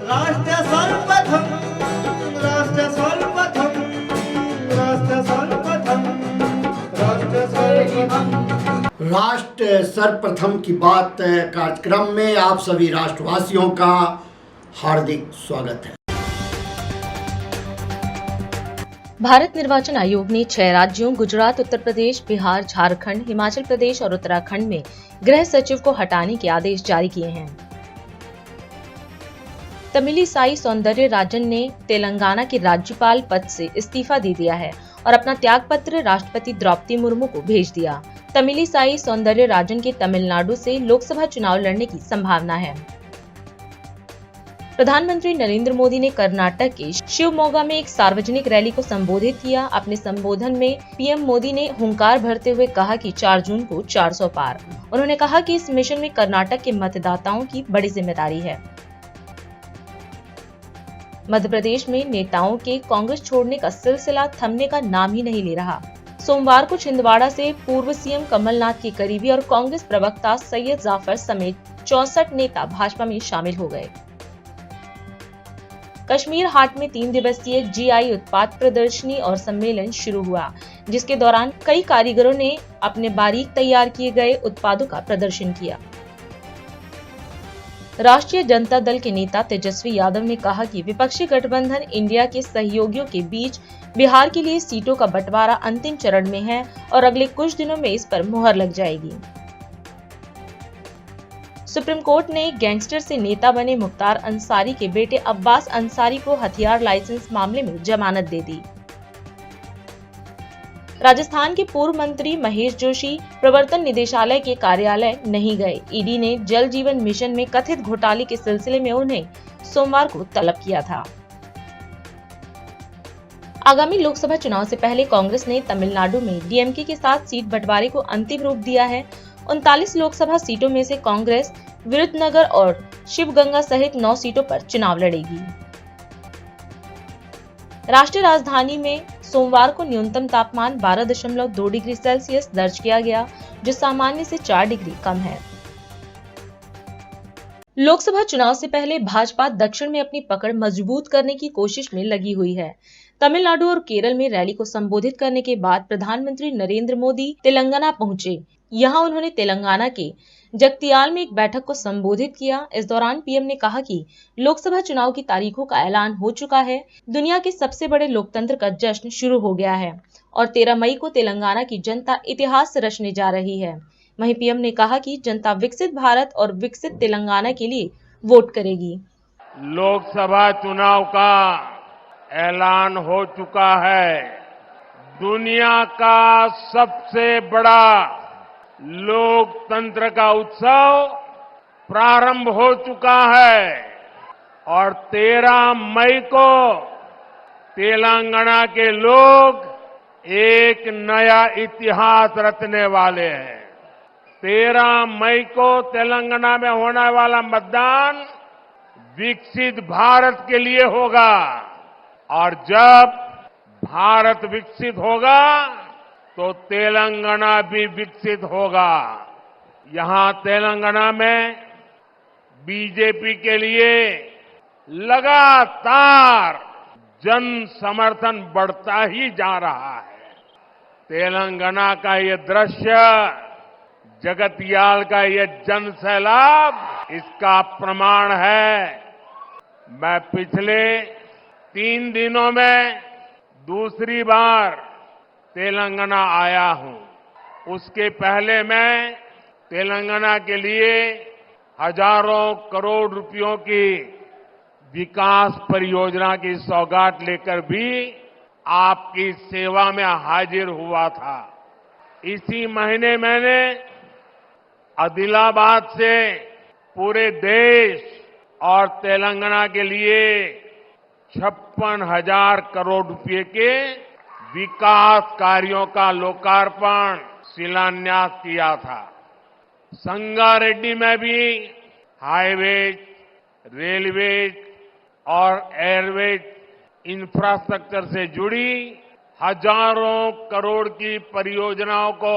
राष्ट्र सर्वप्रथम, राष्ट्र सर्वप्रथम, राष्ट्र सर्वप्रथम, राष्ट्र सर्वप्रथम। राष्ट्र सर्वप्रथम की बात कार्यक्रम में आप सभी राष्ट्रवासियों का हार्दिक स्वागत है। भारत निर्वाचन आयोग ने 6 राज्यों गुजरात, उत्तर प्रदेश, बिहार, झारखंड, हिमाचल प्रदेश और उत्तराखंड में गृह सचिव को हटाने के आदेश जारी किए हैं। तमिलिसाई सौंदरराजन ने तेलंगाना के राज्यपाल पद से इस्तीफा दे दिया है और अपना त्यागपत्र राष्ट्रपति द्रौपदी मुर्मू को भेज दिया। तमिलिसाई सौंदरराजन के तमिलनाडु से लोकसभा चुनाव लड़ने की संभावना है। प्रधानमंत्री नरेंद्र मोदी ने कर्नाटक के शिवमोगा में एक सार्वजनिक रैली को संबोधित किया। अपने संबोधन में पीएम मोदी ने हुंकार भरते हुए कहा कि 4 जून को 400 पार। उन्होंने कहा कि इस मिशन में कर्नाटक के मतदाताओं की बड़ी जिम्मेदारी है। मध्य प्रदेश में नेताओं के कांग्रेस छोड़ने का सिलसिला थमने का नाम ही नहीं ले रहा। सोमवार को छिंदवाड़ा से पूर्व सीएम कमलनाथ के करीबी और कांग्रेस प्रवक्ता सैयद जाफर समेत 64 नेता भाजपा में शामिल हो गए। कश्मीर हाट में 3 दिवसीय जीआई उत्पाद प्रदर्शनी और सम्मेलन शुरू हुआ, जिसके दौरान कई कारीगरों ने अपने बारीक तैयार किए गए उत्पादों का प्रदर्शन किया। राष्ट्रीय जनता दल के नेता तेजस्वी यादव ने कहा कि विपक्षी गठबंधन इंडिया के सहयोगियों के बीच बिहार के लिए सीटों का बंटवारा अंतिम चरण में है और अगले कुछ दिनों में इस पर मुहर लग जाएगी। सुप्रीम कोर्ट ने गैंगस्टर से नेता बने मुख्तार अंसारी के बेटे अब्बास अंसारी को हथियार लाइसेंस मामले में जमानत दे दी। राजस्थान के पूर्व मंत्री महेश जोशी प्रवर्तन निदेशालय के कार्यालय नहीं गए। ईडी ने जल जीवन मिशन में कथित घोटाले के सिलसिले में उन्हें सोमवार को तलब किया था। आगामी लोकसभा चुनाव से पहले कांग्रेस ने तमिलनाडु में डीएमके के साथ सीट बंटवारे को अंतिम रूप दिया है। 39 लोकसभा सीटों में से कांग्रेस विरुद्धनगर और शिवगंगा सहित 9 सीटों पर चुनाव लड़ेगी। राष्ट्रीय राजधानी में सोमवार को न्यूनतम तापमान 12.2 डिग्री सेल्सियस दर्ज किया गया, जो सामान्य से 4 डिग्री कम है। लोकसभा चुनाव से पहले भाजपा दक्षिण में अपनी पकड़ मजबूत करने की कोशिश में लगी हुई है। तमिलनाडु और केरल में रैली को संबोधित करने के बाद प्रधानमंत्री नरेंद्र मोदी तेलंगाना पहुंचे। यहां उन्होंने तेलंगाना के जगतियाल में एक बैठक को संबोधित किया। इस दौरान पीएम ने कहा कि लोकसभा चुनाव की तारीखों का ऐलान हो चुका है। दुनिया के सबसे बड़े लोकतंत्र का जश्न शुरू हो गया है और 13 मई को तेलंगाना की जनता इतिहास रचने जा रही है। वहीं पीएम ने कहा कि जनता विकसित भारत और विकसित तेलंगाना के लिए वोट करेगी। लोकसभा चुनाव का ऐलान हो चुका है। दुनिया का सबसे बड़ा लोकतंत्र का उत्सव प्रारंभ हो चुका है और 13 मई को तेलंगाना के लोग एक नया इतिहास रचने वाले हैं। 13 मई को तेलंगाना में होने वाला मतदान विकसित भारत के लिए होगा और जब भारत विकसित होगा तो तेलंगाना भी विकसित होगा। यहां तेलंगाना में बीजेपी के लिए लगातार जन समर्थन बढ़ता ही जा रहा है। तेलंगाना का ये दृश्य, जगतियाल का ये जन सैलाब इसका प्रमाण है। मैं पिछले 3 दिनों में दूसरी बार तेलंगाना आया हूं। उसके पहले मैं तेलंगाना के लिए हजारों करोड़ रुपयों की विकास परियोजना की सौगात लेकर भी आपकी सेवा में हाजिर हुआ था। इसी महीने मैंने आदिलाबाद से पूरे देश और तेलंगाना के लिए 56,000 करोड़ रुपए के विकास कार्यों का लोकार्पण शिलान्यास किया था। संगारेड्डी में भी हाईवेज, रेलवेज और एयरवेज इंफ्रास्ट्रक्चर से जुड़ी हजारों करोड़ की परियोजनाओं को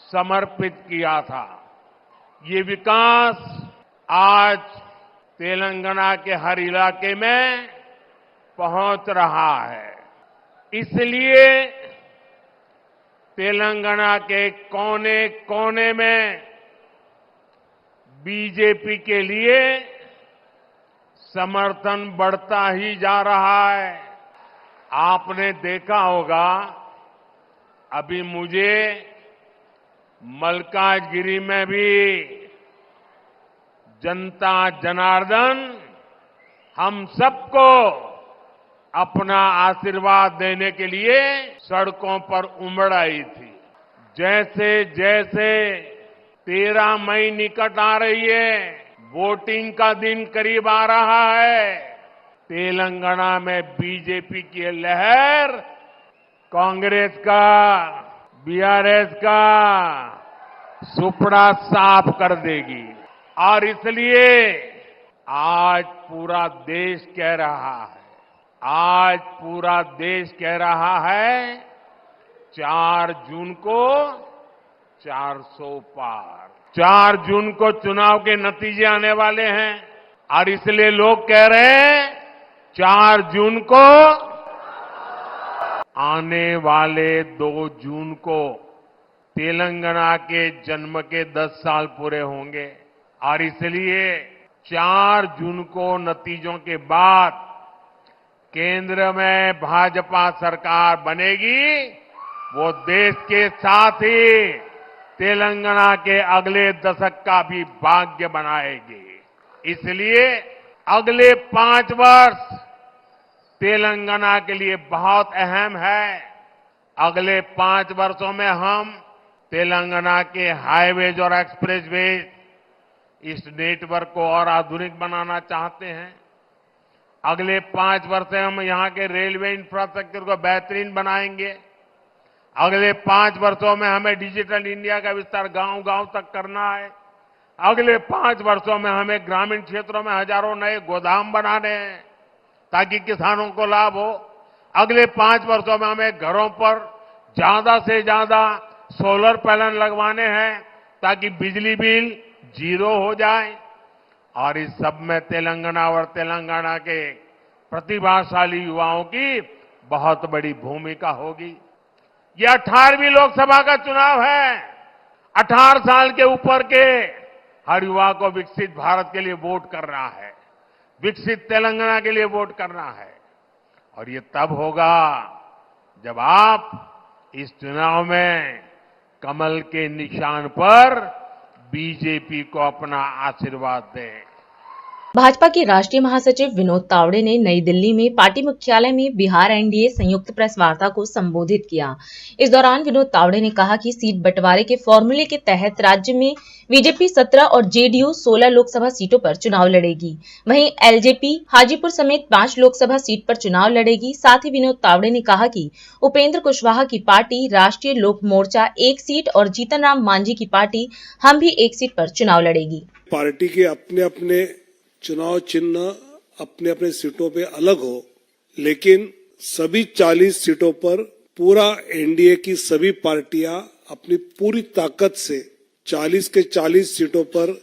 समर्पित किया था। ये विकास आज तेलंगाना के हर इलाके में पहुंच रहा है। इसलिए तेलंगाना के कोने कोने में बीजेपी के लिए समर्थन बढ़ता ही जा रहा है। आपने देखा होगा, अभी मुझे मल्काजगिरी में भी जनता जनार्दन हम सबको अपना आशीर्वाद देने के लिए सड़कों पर उमड़ आई थी। जैसे जैसे 13 मई निकट आ रही है, वोटिंग का दिन करीब आ रहा है, तेलंगाना में बीजेपी की लहर कांग्रेस का, बीआरएस का सुपड़ा साफ कर देगी। और इसलिए आज पूरा देश कह रहा है, आज पूरा देश कह रहा है 4 जून को 400 पार। 4 जून को चुनाव के नतीजे आने वाले हैं और इसलिए लोग कह रहे हैं 4 जून को, आने वाले 2 जून को तेलंगाना के जन्म के 10 साल पूरे होंगे और इसलिए 4 जून को नतीजों के बाद केंद्र में भाजपा सरकार बनेगी। वो देश के साथ ही तेलंगाना के अगले दशक का भी भाग्य बनाएगी। इसलिए अगले 5 वर्ष तेलंगाना के लिए बहुत अहम है। अगले 5 वर्षों में हम तेलंगाना के हाईवेज और एक्सप्रेसवेज, इस नेटवर्क को और आधुनिक बनाना चाहते हैं। अगले 5 वर्ष में हम यहां के रेलवे इंफ्रास्ट्रक्चर को बेहतरीन बनाएंगे। अगले 5 वर्षों में हमें डिजिटल इंडिया का विस्तार गांव-गांव तक करना है। अगले 5 वर्षों में हमें ग्रामीण क्षेत्रों में हजारों नए गोदाम बनाने हैं ताकि किसानों को लाभ हो। अगले 5 वर्षों में हमें घरों पर ज्यादा से ज्यादा सोलर पैनल लगवाने हैं ताकि बिजली बिल 0 हो जाए। और इस सब में तेलंगाना और तेलंगाना के प्रतिभाशाली युवाओं की बहुत बड़ी भूमिका होगी। यह 18वीं लोकसभा का चुनाव है। 18 साल के ऊपर के हर युवा को विकसित भारत के लिए वोट करना है, विकसित तेलंगाना के लिए वोट करना है। और ये तब होगा जब आप इस चुनाव में कमल के निशान पर बीजेपी को अपना आशीर्वाद दें। भाजपा के राष्ट्रीय महासचिव विनोद तावड़े ने नई दिल्ली में पार्टी मुख्यालय में बिहार एनडीए संयुक्त प्रेस वार्ता को संबोधित किया। इस दौरान विनोद तावड़े ने कहा कि सीट बंटवारे के फॉर्मूले के तहत राज्य में बीजेपी 17 और जेडीयू 16 लोकसभा सीटों पर चुनाव लड़ेगी। वहीं एलजेपी हाजीपुर समेत 5 लोकसभा सीट पर चुनाव लड़ेगी। साथ ही विनोद तावड़े ने कहा कि उपेंद्र कुशवाहा की पार्टी राष्ट्रीय लोक मोर्चा 1 सीट और जीतन राम मांझी की पार्टी हम भी 1 सीट पर चुनाव लड़ेगी। पार्टी के अपने अपने चुनाव चिन्ह अपने अपने सीटों पे अलग हो, लेकिन सभी 40 सीटों पर पूरा एनडीए की सभी पार्टियां अपनी पूरी ताकत से 40 के 40 सीटों पर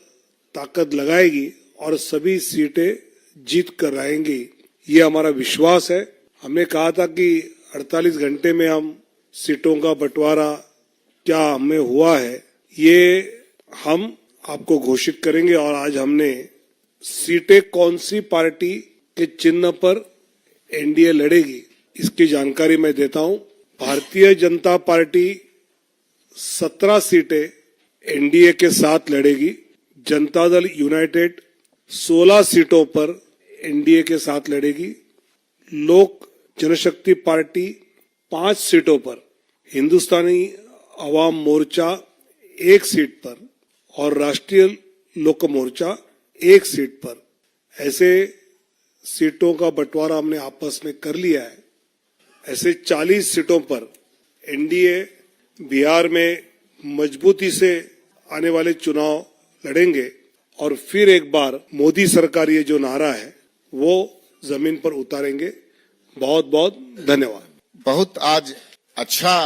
ताकत लगाएगी और सभी सीटें जीत कर आएंगी। ये हमारा विश्वास है। हमने कहा था कि 48 घंटे में हम सीटों का बंटवारा क्या हमें हुआ है, ये हम आपको घोषित करेंगे। और आज हमने सीटें कौन सी पार्टी के चिन्ह पर एनडीए लड़ेगी इसकी जानकारी मैं देता हूं। भारतीय जनता पार्टी 17 सीटें एनडीए के साथ लड़ेगी। जनता दल यूनाइटेड 16 सीटों पर एनडीए के साथ लड़ेगी। लोक जनशक्ति पार्टी 5 सीटों पर, हिंदुस्तानी अवाम मोर्चा 1 सीट पर और राष्ट्रीय लोक मोर्चा 1 सीट पर, ऐसे सीटों का बंटवारा हमने आपस में कर लिया है। ऐसे 40 सीटों पर एनडीए बिहार में मजबूती से आने वाले चुनाव लड़ेंगे और फिर एक बार मोदी सरकार ये जो नारा है वो जमीन पर उतारेंगे। बहुत बहुत धन्यवाद। बहुत आज अच्छा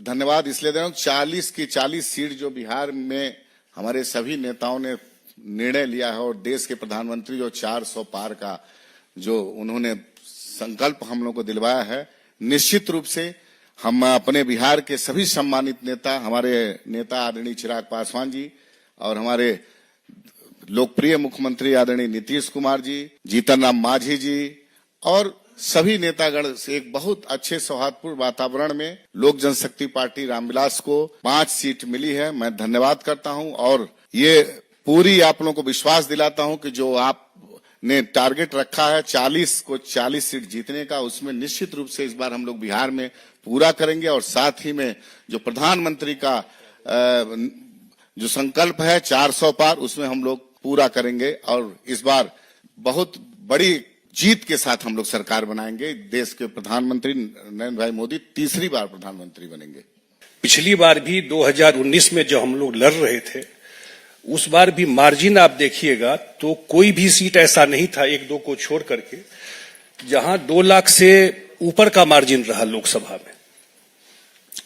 धन्यवाद इसलिए दे रहा हूँ। 40 की 40 सीट जो बिहार में हमारे सभी नेताओं ने निर्णय लिया है और देश के प्रधानमंत्री जो 400 पार का जो उन्होंने संकल्प हम लोग को दिलवाया है, निश्चित रूप से हम अपने बिहार के सभी सम्मानित नेता, हमारे नेता आदरणीय चिराग पासवान जी और हमारे लोकप्रिय मुख्यमंत्री आदरणीय नीतीश कुमार जी, जीतन राम मांझी जी और सभी नेतागण से एक बहुत अच्छे सौहार्दपूर्ण वातावरण में लोक जनशक्ति पार्टी रामविलास को 5 सीट मिली है। मैं धन्यवाद करता हूं और ये पूरी आप लोगों को विश्वास दिलाता हूं कि जो आपने टारगेट रखा है 40 को 40 सीट जीतने का, उसमें निश्चित रूप से इस बार हम लोग बिहार में पूरा करेंगे और साथ ही में जो प्रधानमंत्री का जो संकल्प है 400 पार, उसमें हम लोग पूरा करेंगे और इस बार बहुत बड़ी जीत के साथ हम लोग सरकार बनाएंगे। देश के प्रधानमंत्री नरेंद्र भाई मोदी तीसरी बार प्रधानमंत्री बनेंगे। पिछली बार भी 2019 में जो हम लोग लड़ रहे थे, उस बार भी मार्जिन आप देखिएगा तो कोई भी सीट ऐसा नहीं था, 1-2 को छोड़ करके, जहां 2 लाख से ऊपर का मार्जिन रहा लोकसभा में।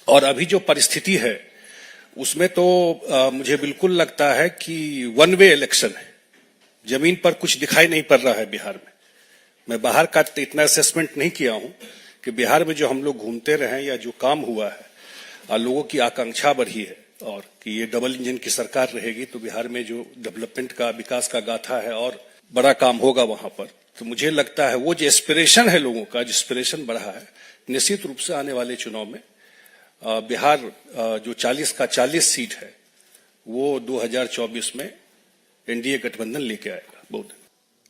और अभी जो परिस्थिति है उसमें तो मुझे बिल्कुल लगता है कि वन वे इलेक्शन है, जमीन पर कुछ दिखाई नहीं पड़ रहा है बिहार में। मैं बाहर का इतना असेसमेंट नहीं किया हूं कि बिहार में जो हम लोग घूमते रहे या जो काम हुआ है और लोगों की आकांक्षा बढ़ी है और कि ये डबल इंजन की सरकार रहेगी तो बिहार में जो डेवलपमेंट का, विकास का गाथा है और बड़ा काम होगा वहां पर, तो मुझे लगता है वो जो एस्पिरेशन है लोगों का, जो एस्पिरेशन बढ़ा है, निश्चित रूप से आने वाले चुनाव में बिहार जो 40 का 40 सीट है वो 2024 में एनडीए गठबंधन लेके आएगा। बहुत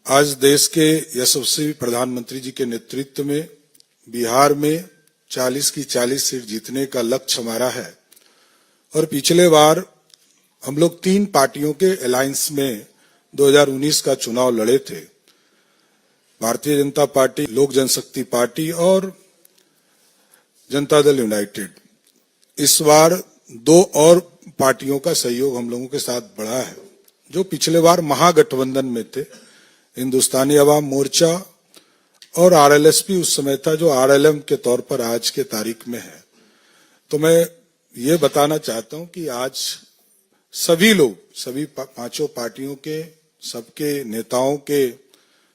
आज देश के यशस्वी प्रधानमंत्री जी के नेतृत्व में बिहार में 40 की 40 सीट जीतने का लक्ष्य हमारा है और पिछले बार हम लोग 3 पार्टियों के अलायंस में 2019 का चुनाव लड़े थे, भारतीय जनता पार्टी, लोक जनशक्ति पार्टी और जनता दल यूनाइटेड। इस बार 2 और पार्टियों का सहयोग हम लोगों के साथ बढ़ा है जो पिछले बार महागठबंधन में थे, हिंदुस्तानी अवाम मोर्चा और आरएलएसपी उस समय था, जो आरएलएम के तौर पर आज के तारीख में है। तो मैं ये बताना चाहता हूं कि आज सभी लोग, सभी 5 पार्टियों के, सबके नेताओं के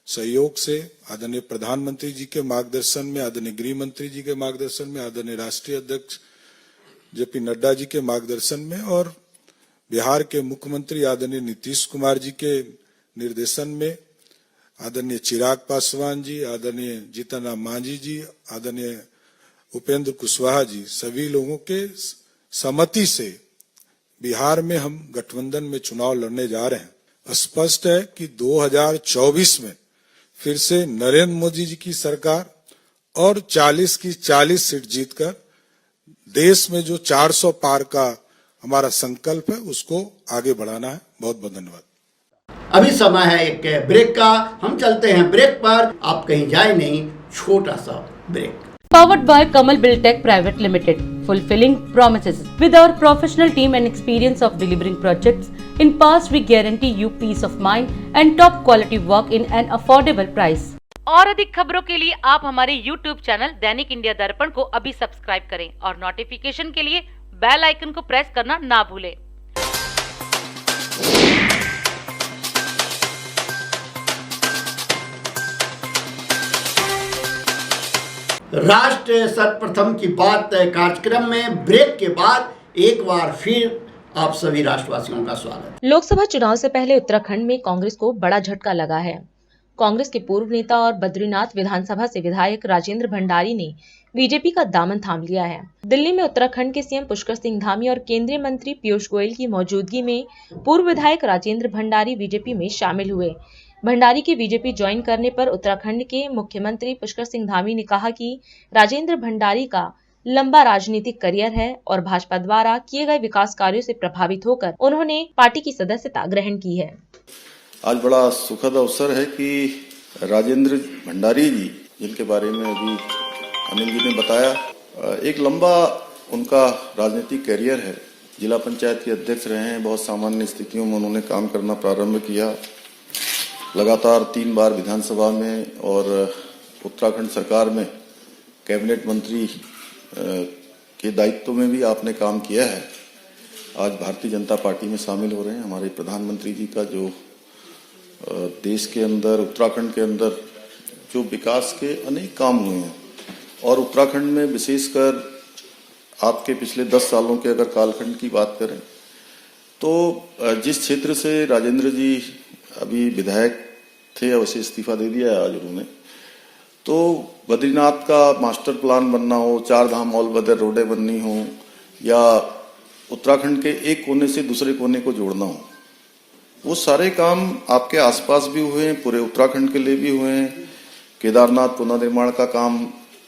सहयोग से, आदरणीय प्रधानमंत्री जी के मार्गदर्शन में, आदरणीय गृह मंत्री जी के मार्गदर्शन में, आदरणीय राष्ट्रीय अध्यक्ष जेपी नड्डा जी के मार्गदर्शन में और बिहार के मुख्यमंत्री आदरणीय नीतीश कुमार जी के निर्देशन में, आदरणीय चिराग पासवान जी, आदरणीय जीतन राम मांझी जी, आदरणीय उपेंद्र कुशवाहा जी, सभी लोगों के सहमति से बिहार में हम गठबंधन में चुनाव लड़ने जा रहे हैं। स्पष्ट है कि 2024 में फिर से नरेंद्र मोदी जी की सरकार और 40 की 40 सीट जीतकर देश में जो 400 पार का हमारा संकल्प है उसको आगे बढ़ाना है। बहुत बहुत धन्यवाद। अभी समय है एक ब्रेक का, हम चलते हैं ब्रेक पर, आप कहीं जाए नहीं, छोटा सा break. Powered by Kamal Buildtech Private Limited, fulfilling promises. With our professional team and experience of delivering projects, in past we guarantee you peace of mind and top quality work in an affordable price. और अधिक खबरों के लिए आप हमारे YouTube channel दैनिक India दर्पण को अभी सब्सक्राइब करें और नोटिफिकेशन के लिए बेल आइकन को प्रेस करना ना भूलें। राष्ट्र सर्वप्रथम की बात कार्यक्रम में ब्रेक के बाद एक बार फिर आप सभी राष्ट्रवासियों का स्वागत। लोकसभा चुनाव से पहले उत्तराखंड में कांग्रेस को बड़ा झटका लगा है। कांग्रेस के पूर्व नेता और बद्रीनाथ विधानसभा से विधायक राजेंद्र भंडारी ने बीजेपी का दामन थाम लिया है। दिल्ली में उत्तराखंड के सीएम पुष्कर सिंह धामी और केंद्रीय मंत्री पीयूष गोयल की मौजूदगी में पूर्व विधायक राजेंद्र भंडारी बीजेपी में शामिल हुए। भंडारी के बीजेपी ज्वाइन करने पर उत्तराखंड के मुख्यमंत्री पुष्कर सिंह धामी ने कहा कि राजेंद्र भंडारी का लंबा राजनीतिक करियर है और भाजपा द्वारा किए गए विकास कार्यों से प्रभावित होकर उन्होंने पार्टी की सदस्यता ग्रहण की है। आज बड़ा सुखद अवसर है कि राजेंद्र भंडारी जी, जिनके बारे में अभी अनिल जी ने बताया, एक लंबा उनका राजनीतिक करियर है। जिला पंचायत के अध्यक्ष रहे हैं, बहुत सामान्य स्थितियों में उन्होंने काम करना प्रारंभ किया, लगातार 3 बार विधानसभा में और उत्तराखंड सरकार में कैबिनेट मंत्री के दायित्व में भी आपने काम किया है। आज भारतीय जनता पार्टी में शामिल हो रहे हैं। हमारे प्रधानमंत्री जी का जो देश के अंदर, उत्तराखंड के अंदर जो विकास के अनेक काम हुए हैं और उत्तराखंड में विशेषकर आपके पिछले 10 सालों के अगर कालखंड की बात करें तो जिस क्षेत्र से राजेंद्र जी अभी विधायक थे, वैसे इस्तीफा दे दिया है आज उन्होंने, तो बद्रीनाथ का मास्टर प्लान बनना हो, 4 धाम ऑल वेदर रोडें बननी हो या उत्तराखंड के एक कोने से दूसरे कोने को जोड़ना हो, वो सारे काम आपके आसपास भी हुए हैं, पूरे उत्तराखंड के लिए भी हुए हैं। केदारनाथ पुनर्निर्माण का काम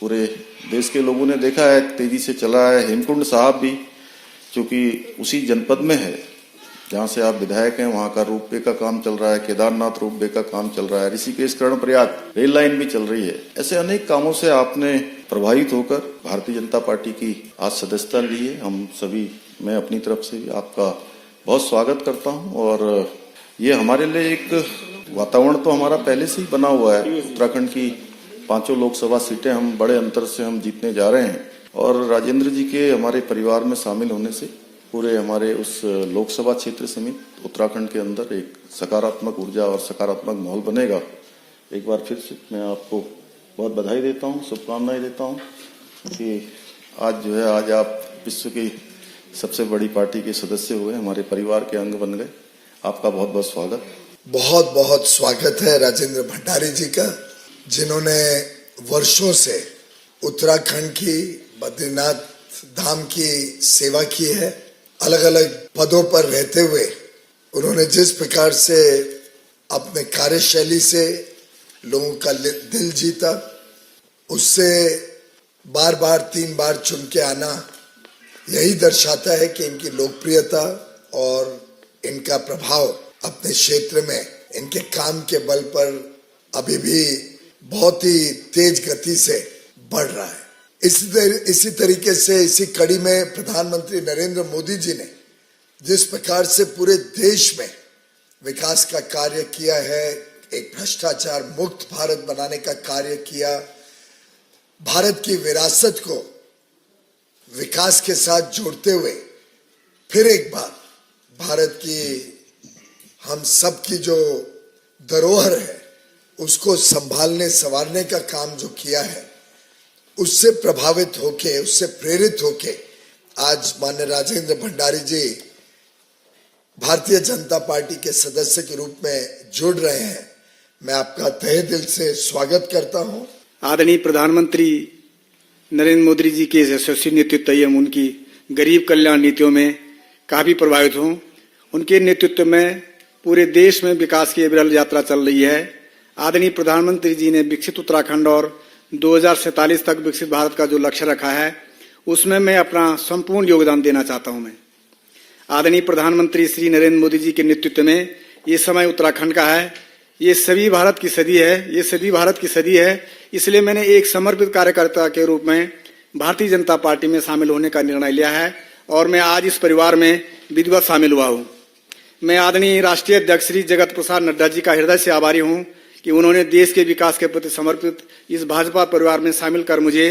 पूरे देश के लोगों ने देखा है, तेजी से चला है। हेमकुंड साहब भी, चूंकि उसी जनपद में है जहां से आप विधायक हैं, वहां का रोपवे का काम चल रहा है, केदारनाथ रोपवे का काम चल रहा है, ऋषिकेश कर्णप्रयाग रेल लाइन भी चल रही है। ऐसे अनेक कामों से आपने प्रभावित होकर भारतीय जनता पार्टी की आज सदस्यता ली है। हम सभी, मैं अपनी तरफ से भी आपका बहुत स्वागत करता हूं और ये हमारे लिए एक वातावरण तो हमारा पहले से ही बना हुआ है। उत्तराखंड की 5 लोकसभा सीटें हम बड़े अंतर से हम जीतने जा रहे हैं और राजेंद्र जी के हमारे परिवार में शामिल होने से पूरे हमारे उस लोकसभा क्षेत्र समेत उत्तराखंड के अंदर एक सकारात्मक ऊर्जा और सकारात्मक माहौल बनेगा। एक बार फिर से मैं आपको बहुत बधाई देता हूं, शुभकामनाएं देता हूं कि आज जो है, आज आप विश्व की सबसे बड़ी पार्टी के सदस्य हुए, हमारे परिवार के अंग बन गए। आपका बहुत बहुत स्वागत। बहुत बहुत स्वागत है राजेंद्र भंडारी जी का, जिन्होंने वर्षों से उत्तराखंड की, बद्रीनाथ धाम की सेवा की है। अलग अलग पदों पर रहते हुए उन्होंने जिस प्रकार से अपने कार्यशैली से लोगों का दिल जीता, उससे बार बार 3 बार चुन के आना यही दर्शाता है कि इनकी लोकप्रियता और इनका प्रभाव अपने क्षेत्र में इनके काम के बल पर अभी भी बहुत ही तेज गति से बढ़ रहा है। इसी तरीके से इसी कड़ी में प्रधानमंत्री नरेंद्र मोदी जी ने जिस प्रकार से पूरे देश में विकास का कार्य किया है, एक भ्रष्टाचार मुक्त भारत बनाने का कार्य किया, भारत की विरासत को विकास के साथ जोड़ते हुए फिर एक बार भारत की, हम सब की जो धरोहर है उसको संभालने संवारने का काम जो किया है, उससे प्रभावित होके, उससे प्रेरित होके आज माननीय राजेंद्र भंडारी जी भारतीय जनता पार्टी के सदस्य के रूप में जुड़ रहे हैं। मैं आपका तहे दिल से स्वागत करता हूं। आदरणीय प्रधानमंत्री नरेंद्र मोदी जी के यशस्वी नेतृत्व एवं उनकी गरीब कल्याण नीतियों में काफी प्रभावित हूं। उनके नेतृत्व में पूरे देश में विकास की अविरल यात्रा चल रही है। आदरणीय प्रधानमंत्री जी ने विकसित उत्तराखंड और 2047 तक विकसित भारत का जो लक्ष्य रखा है, उसमें मैं अपना संपूर्ण योगदान देना चाहता हूं। मैं आदरणीय प्रधानमंत्री श्री नरेंद्र मोदी जी के नेतृत्व में ये समय उत्तराखंड का है। ये सभी भारत की सदी है, ये सभी भारत की सदी है। इसलिए मैंने एक समर्पित कार्यकर्ता के रूप में भारतीय जनता पार्टी में शामिल होने का निर्णय लिया है और मैं आज इस परिवार में विधिवत शामिल हुआ हूँ। मैं आदरणीय राष्ट्रीय अध्यक्ष श्री जगत प्रसाद नड्डा जी का हृदय से आभारी हूँ कि उन्होंने देश के विकास के प्रति समर्पित इस भाजपा परिवार में शामिल कर मुझे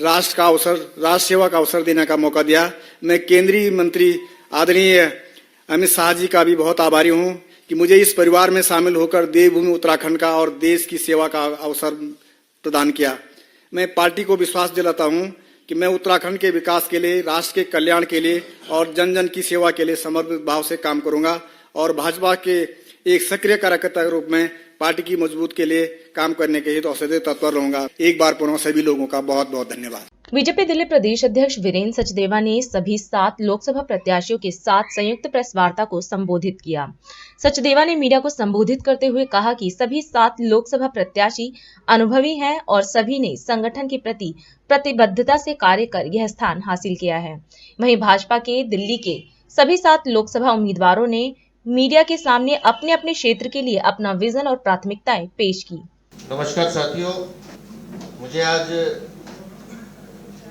राष्ट्र सेवा का अवसर देने का मौका दिया। मैं केंद्रीय मंत्री आदरणीय अमित शाह जी का भी बहुत आभारी हूँ कि मुझे इस परिवार में शामिल होकर देवभूमि उत्तराखंड का और देश की सेवा का अवसर प्रदान किया। मैं पार्टी को विश्वास दिलाता हूँ कि मैं उत्तराखंड के विकास के लिए, राष्ट्र के कल्याण के लिए और जन जन की सेवा के लिए समर्पित भाव से काम करूंगा और भाजपा के एक सक्रिय कार्यकर्ता के रूप में पार्टी की मजबूत के लिए काम करने के हेतु सदैव तत्पर रहूंगा। एक बार पुनः सभी लोगों का बहुत बहुत धन्यवाद। बीजेपी दिल्ली प्रदेश अध्यक्ष वीरेंद्र सचदेवा ने सभी 7 लोकसभा प्रत्याशियों के साथ संयुक्त प्रेस वार्ता को संबोधित किया। सचदेवा ने मीडिया को संबोधित करते हुए कहा कि सभी 7 लोकसभा प्रत्याशी अनुभवी हैं और सभी ने संगठन के प्रति प्रतिबद्धता से कार्य कर यह स्थान हासिल किया है। वहीं भाजपा के दिल्ली के सभी 7 लोकसभा उम्मीदवारों ने मीडिया के सामने अपने अपने क्षेत्र के लिए अपना विजन और प्राथमिकताएं पेश की। नमस्कार साथियों, मुझे आज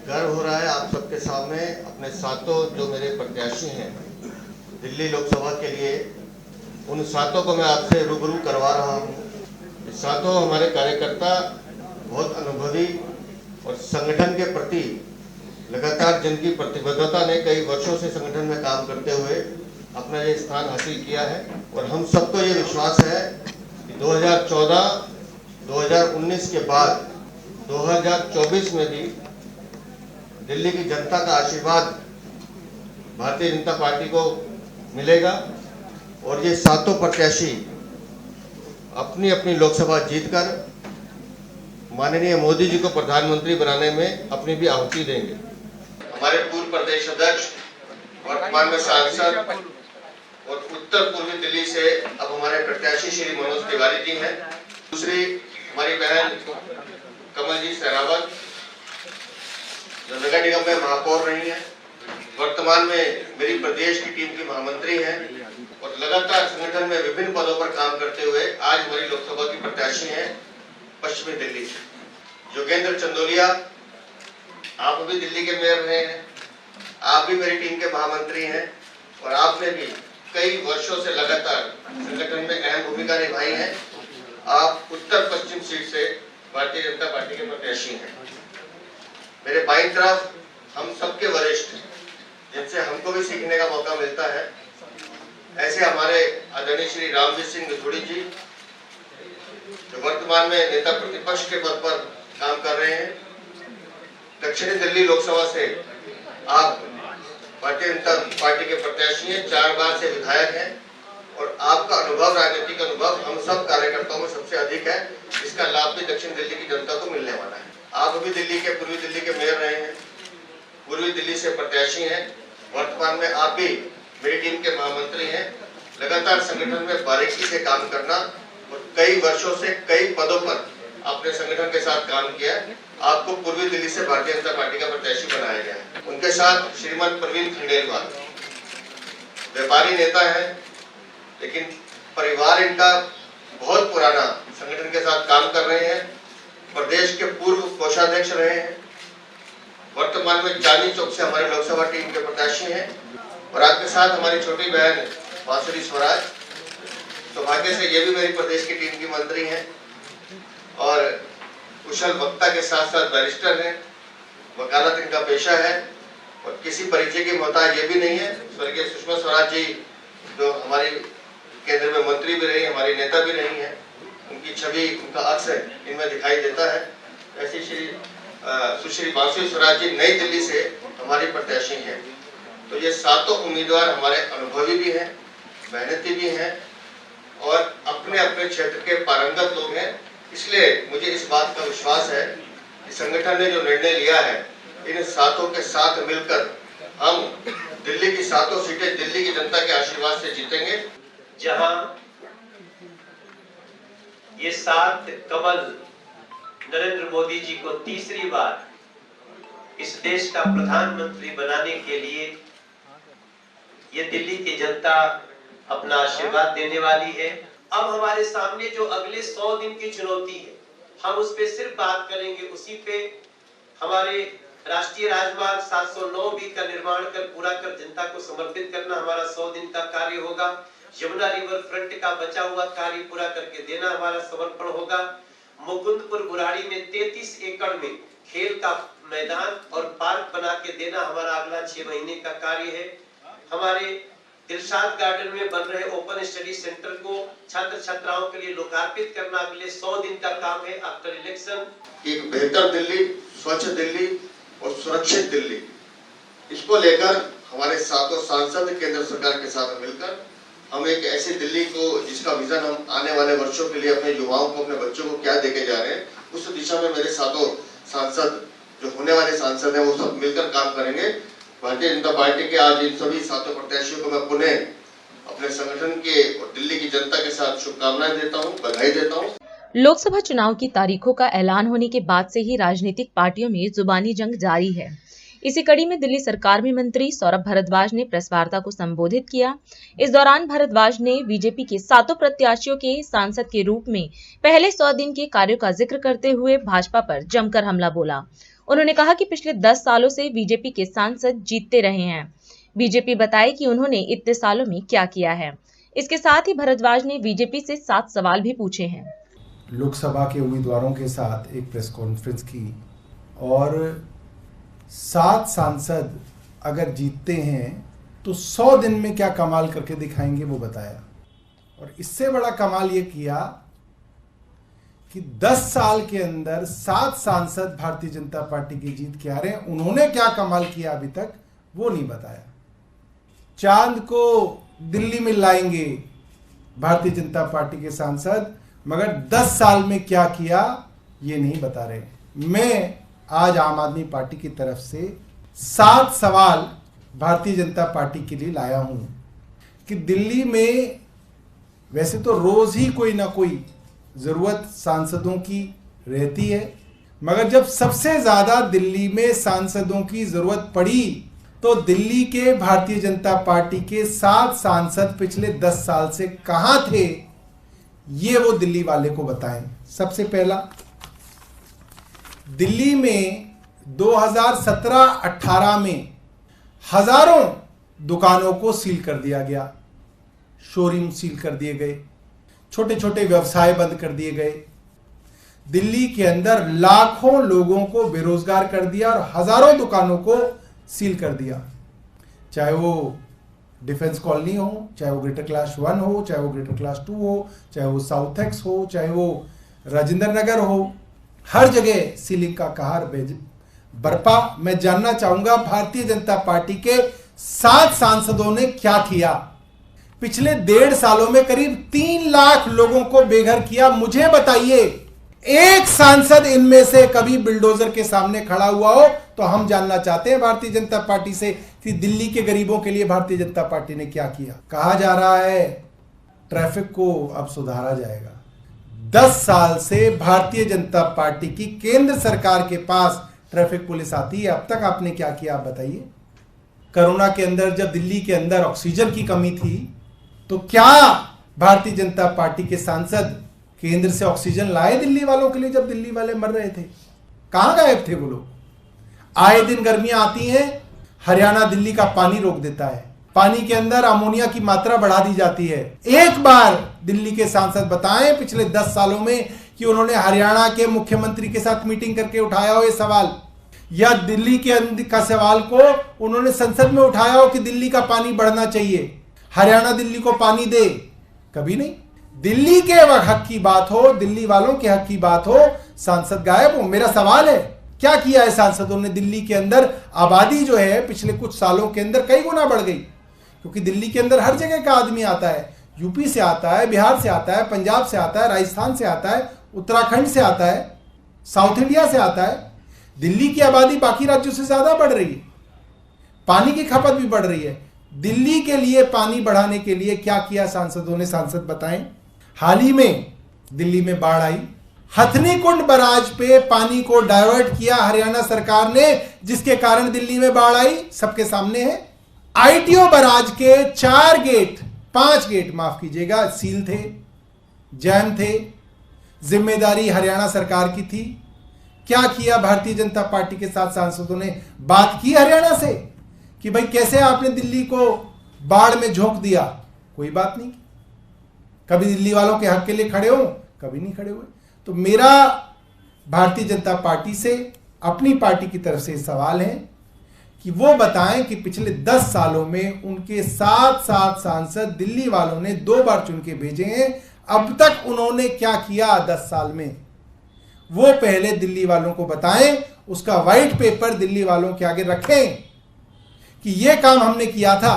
गर्व हो रहा है आप सबके सामने अपने 7 जो मेरे प्रत्याशी हैं दिल्ली लोकसभा के लिए, उन 7 को मैं आपसे रूबरू करवा रहा हूं। ये 7 हमारे कार्यकर्ता बहुत अनुभवी और संगठन के प्रति लगातार जिनकी प्रतिबद्धता ने कई वर्षों से संगठन में काम करते हुए अपना ये स्थान हासिल किया है। और हम सबको ये विश्वास है कि 2014, 2019 के बाद 2024 में भी दिल्ली की जनता का आशीर्वाद भारतीय जनता पार्टी को मिलेगा और ये सातों प्रत्याशी अपनी अपनी लोकसभा जीतकर माननीय मोदी जी को प्रधानमंत्री बनाने में अपनी भी आहुति देंगे। हमारे पूर्व प्रदेश अध्यक्ष, वर्तमान में सांसद और उत्तर पूर्वी दिल्ली से अब हमारे प्रत्याशी श्री मनोज तिवारी जी हैं। दूसरी हमारी बहन कमलजीत सहरावत जो नगर निगम में महापौर रही है, वर्तमान में मेरी प्रदेश की टीम की महामंत्री हैं और लगातार संगठन में विभिन्न पदों पर काम करते हुए आज हमारी लोकसभा की प्रत्याशी हैं पश्चिमी दिल्ली से। योगेंद्र चंदोलिया, आप भी दिल्ली के मेयर रहे हैं, आप भी मेरी टीम के महामंत्री हैं और आपने भी कई वर्षों से लगातार संगठन में अहम भूमिका निभाई है। आप उत्तर पश्चिम सीट से भारतीय जनता पार्टी के प्रत्याशी हैं। मेरे बाईं तरफ हम सबके वरिष्ठ जिनसे हमको भी सीखने का मौका मिलता है, ऐसे हमारे आदरणीय श्री रामजीत सिंह गथुड़ी जी जो वर्तमान में नेता प्रतिपक्ष के पद पर काम कर रहे हैं। दक्षिणी दिल्ली लोकसभा से आप भारतीय जनता पार्टी के प्रत्याशी हैं, 4 बार से विधायक हैं और आपका अनुभव, राजनीतिक अनुभव हम सब कार्यकर्ताओं में सबसे अधिक है। इसका लाभ भी दक्षिण दिल्ली की जनता को मिलने वाला है। आप भी दिल्ली के पूर्वी दिल्ली के मेयर रहे हैं, पूर्वी दिल्ली से प्रत्याशी हैं, वर्तमान में आप भी मेरी टीम के महामंत्री हैं। लगातार संगठन में बारीकी से काम करना और कई वर्षों से कई पदों पर आपने संगठन के साथ काम किया। आपको पूर्वी दिल्ली से भारतीय जनता पार्टी का प्रत्याशी बनाया गया है। उनके साथ श्रीमान प्रवीण खंडेलवाल व्यापारी नेता है, लेकिन परिवार इनका बहुत पुराना संगठन के साथ काम कर रहे हैं। प्रदेश के पूर्व कोषाध्यक्ष रहे हैं, वर्तमान में चांदनी चौक से हमारी लोकसभा टीम के प्रत्याशी हैं और आपके साथ हमारी छोटी बहन बांसुरी स्वराज, सौभाग्य से ये भी मेरी प्रदेश की टीम की मंत्री हैं और कुशल वक्ता के साथ साथ बैरिस्टर हैं। वकालत इनका पेशा है और किसी परिचय की मोहताज ये भी नहीं है। स्वर्गीय सुषमा स्वराज जी जो हमारी केंद्र में मंत्री भी रही, हमारी नेता भी रही हैं, उनकी छवि, उनका अक्स इनमें दिखाई देता है। ऐसी सुश्री बांसुरी स्वराज जी नई दिल्ली से हमारी प्रत्याशी हैं। तो ये सातों उम्मीदवार हमारे अनुभवी भी हैं, मेहनती भी हैं और अपने अपने क्षेत्र के पारंगत लोग हैं। इसलिए मुझे इस बात का विश्वास है कि संगठन ने जो निर्णय लिया है, इन सातों के साथ मिलकर हम दिल्ली की सातों सीटें दिल्ली की जनता के आशीर्वाद से जीतेंगे। जहां ये 7 कमल नरेंद्र मोदी जी को तीसरी बार इस देश का प्रधानमंत्री बनाने के लिए ये दिल्ली की जनता अपना आशीर्वाद देने वाली है। अब हमारे सामने जो अगले 100 दिन की चुनौती है, हम उस पे सिर्फ बात करेंगे। उसी पे हमारे राष्ट्रीय राजमार्ग 709B का निर्माण कर पूरा कर जनता को समर्पित करना हमारा 100 दिन का कार्य होगा। यमुना रिवर फ्रंट का बचा हुआ कार्य पूरा करके देना हमारा समर्पण होगा। मुकुंदपुर बुराड़ी में 33 एकड़ में खेल का मैदान और पार्क बना के देना हमारा अगला 6 महीने का कार्य है। हमारे दिलशाद गार्डन में बन रहे ओपन स्टडी सेंटर को छात्र छात्राओं के लिए लोकार्पित करना अगले 100 दिन का काम है आफ्टर इलेक्शन। एक बेहतर दिल्ली, स्वच्छ दिल्ली और सुरक्षित दिल्ली, इसको लेकर हमारे सातों सांसद केंद्र सरकार के साथ मिलकर हम एक ऐसी दिल्ली को जिसका विजन हम आने वाले वर्षों के लिए अपने युवाओं को, अपने बच्चों को क्या देके जा रहे हैं, उस दिशा में मेरे सातों सांसद जो होने वाले सांसद हैं वो सब मिलकर काम करेंगे। भारतीय जनता पार्टी के आज इन सभी सातों प्रत्याशियों को मैं पुनः अपने संगठन के और दिल्ली की जनता के साथ शुभकामनाएं देता हूं, बधाई देता हूं। लोकसभा चुनाव की तारीखों का ऐलान होने के बाद से ही राजनीतिक पार्टियों में जुबानी जंग जारी है। इसी कड़ी में दिल्ली सरकार में मंत्री सौरभ भारद्वाज ने प्रेस वार्ता को संबोधित किया। इस दौरान भारद्वाज ने बीजेपी के सातों प्रत्याशियों के सांसद के रूप में पहले 100 दिन के कार्यों का जिक्र करते हुए भाजपा पर जमकर हमला बोला। उन्होंने कहा कि पिछले 10 सालों से बीजेपी के सांसद जीतते रहे हैं। बीजेपी बताए कि उन्होंने इतने सालों में क्या किया है। इसके साथ ही भारद्वाज ने बीजेपी से 7 सवाल भी पूछे हैं। लोकसभा के उम्मीदवारों के साथ एक प्रेस कॉन्फ्रेंस की और 7 सांसद अगर जीतते हैं तो 100 दिन में क्या कमाल करके दिखाएंगे वो बताया। और इससे बड़ा कमाल ये किया कि 10 साल के अंदर 7 सांसद भारतीय जनता पार्टी की जीत के आ रहे हैं। उन्होंने क्या कमाल किया अभी तक वो नहीं बताया। चांद को दिल्ली में लाएंगे भारतीय जनता पार्टी के सांसद, मगर 10 साल में क्या किया ये नहीं बता रहे। मैं आज आम आदमी पार्टी की तरफ से 7 सवाल भारतीय जनता पार्टी के लिए लाया हूं कि दिल्ली में वैसे तो रोज ही कोई ना कोई जरूरत सांसदों की रहती है, मगर जब सबसे ज्यादा दिल्ली में सांसदों की जरूरत पड़ी तो दिल्ली के भारतीय जनता पार्टी के 7 सांसद पिछले 10 साल से कहां थे ये वो दिल्ली वाले को बताएं। सबसे पहला, दिल्ली में 2017-18 में हजारों दुकानों को सील कर दिया गया, शोरूम सील कर दिए गए, छोटे छोटे व्यवसाय बंद कर दिए गए, दिल्ली के अंदर लाखों लोगों को बेरोजगार कर दिया और हजारों दुकानों को सील कर दिया। चाहे वो डिफेंस कॉलोनी हो, चाहे वो ग्रेटर क्लास 1 हो, चाहे वो ग्रेटर क्लास 2 हो, चाहे वो साउथ एक्स हो, चाहे वो राजेंद्र नगर हो, हर जगह सीलिंग का कहर बरपा। मैं जानना चाहूंगा भारतीय जनता पार्टी के 7 सांसदों ने क्या किया। पिछले 1.5 सालों में करीब 3 लाख लोगों को बेघर किया। मुझे बताइए, एक सांसद इनमें से कभी बिल्डोजर के सामने खड़ा हुआ हो तो हम जानना चाहते हैं भारतीय जनता पार्टी से कि दिल्ली के गरीबों के लिए भारतीय जनता पार्टी ने क्या किया। कहा जा रहा है ट्रैफिक को अब सुधारा जाएगा। 10 साल से भारतीय जनता पार्टी की केंद्र सरकार के पास ट्रैफिक पुलिस आती है, अब तक आपने क्या किया आप बताइए। कोरोना के अंदर जब दिल्ली के अंदर ऑक्सीजन की कमी थी तो क्या भारतीय जनता पार्टी के सांसद केंद्र से ऑक्सीजन लाए दिल्ली वालों के लिए जब दिल्ली वाले मर रहे थे? कहां गायब थे वो लोग? आए दिन गर्मियां आती हैं, हरियाणा दिल्ली का पानी रोक देता है, पानी के अंदर अमोनिया की मात्रा बढ़ा दी जाती है। एक बार दिल्ली के सांसद बताएं पिछले 10 सालों में कि उन्होंने हरियाणा के मुख्यमंत्री के साथ मीटिंग करके उठाया हो ये सवाल, या दिल्ली के अंदर का सवाल को उन्होंने संसद में उठाया हो कि दिल्ली का पानी बढ़ना चाहिए, हरियाणा दिल्ली को पानी दे। कभी नहीं। दिल्ली के हक की बात हो, दिल्ली वालों के हक की बात हो, सांसद गायब हो। मेरा सवाल है क्या किया है सांसदों ने? दिल्ली के अंदर आबादी जो है पिछले कुछ सालों के अंदर कई गुना बढ़ गई, क्योंकि दिल्ली के अंदर हर जगह का आदमी आता है। यूपी से आता है, बिहार से आता है, पंजाब से आता है, राजस्थान से आता है, उत्तराखंड से आता है, साउथ इंडिया से आता है। दिल्ली की आबादी बाकी राज्यों से ज्यादा बढ़ रही है, पानी की खपत भी बढ़ रही है। दिल्ली के लिए पानी बढ़ाने के लिए क्या किया सांसदों ने? सांसद बताएं। हाल ही में दिल्ली में बाढ़ आई, हथनी कुंड बैराज पे पानी को डाइवर्ट किया हरियाणा सरकार ने, जिसके कारण दिल्ली में बाढ़ आई, सबके सामने है। आईटीओ बैराज के 5 गेट माफ कीजिएगा सील थे, जैम थे, जिम्मेदारी हरियाणा सरकार की थी। क्या किया भारतीय जनता पार्टी के 7 सांसदों ने? बात की हरियाणा से कि भाई कैसे आपने दिल्ली को बाढ़ में झोंक दिया? कोई बात नहीं। कभी दिल्ली वालों के हक के लिए खड़े हो? कभी नहीं खड़े हुए। तो मेरा भारतीय जनता पार्टी से, अपनी पार्टी की तरफ से सवाल है कि वो बताएं कि पिछले 10 सालों में उनके 7 सांसद दिल्ली वालों ने 2 बार चुन के भेजे हैं, अब तक उन्होंने क्या किया 10 साल में? वो पहले दिल्ली वालों को बताएं, उसका व्हाइट पेपर दिल्ली वालों के आगे रखें कि ये काम हमने किया था,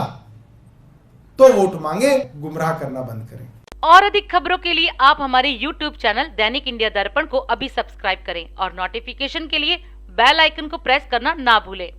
तो वोट मांगे, गुमराह करना बंद करें। और अधिक खबरों के लिए आप हमारे YouTube चैनल दैनिक इंडिया दर्पण को अभी सब्सक्राइब करें और नोटिफिकेशन के लिए बेल आइकन को प्रेस करना ना भूलें।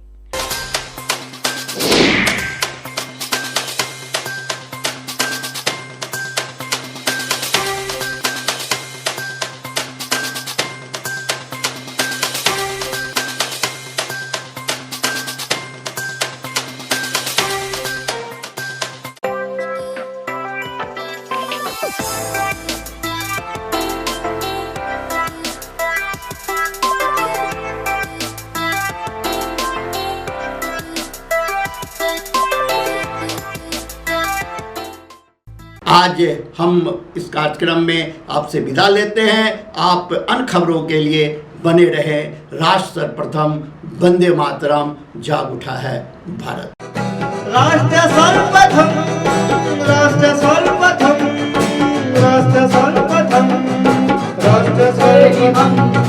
आज हम इस कार्यक्रम में आपसे विदा लेते हैं। आप अन्य खबरों के लिए बने रहे। राष्ट्र सर्वप्रथम, वंदे मातरम, जाग उठा है भारत। राष्ट्र सर्वप्रथम, राष्ट्र सर्वप्रथम, राष्ट्र सर्वप्रथम, राष्ट्र सर्वप्रथम।